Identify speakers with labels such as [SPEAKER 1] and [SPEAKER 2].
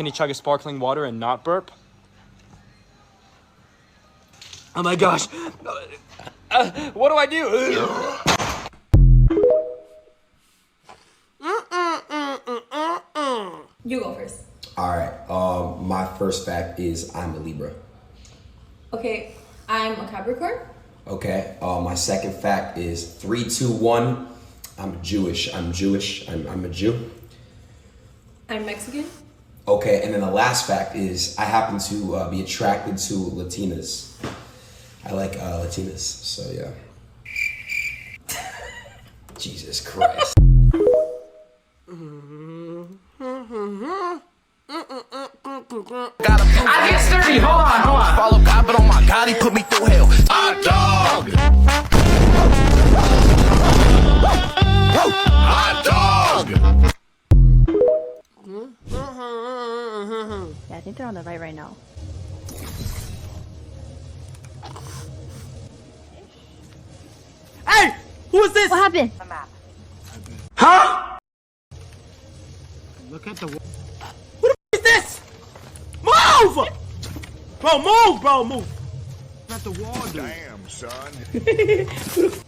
[SPEAKER 1] Can he chug a sparkling water and not burp? Oh my gosh. What do I do?
[SPEAKER 2] You go first.
[SPEAKER 3] Alright, my first fact is I'm a Libra.
[SPEAKER 2] Okay, I'm a Capricorn.
[SPEAKER 3] Okay, my second fact is 3, 2, 1. I'm Jewish. I'm a Jew.
[SPEAKER 2] I'm Mexican.
[SPEAKER 3] Okay, and then the last fact is I happen to be attracted to Latinas. I like Latinas, so yeah. Jesus Christ.
[SPEAKER 4] I get sturdy. Hold on. Follow God, but oh my God, he put me through hell. Hot dog. Hot dog.
[SPEAKER 5] Yeah, I think they're on the right now.
[SPEAKER 1] Hey! Who is this?
[SPEAKER 5] What happened?
[SPEAKER 1] Huh?
[SPEAKER 6] Look at the wall.
[SPEAKER 1] Who the f is this? Move! Bro, move, bro, move.
[SPEAKER 6] Look at the wall, dude.
[SPEAKER 4] Damn, son.
[SPEAKER 1] Who the f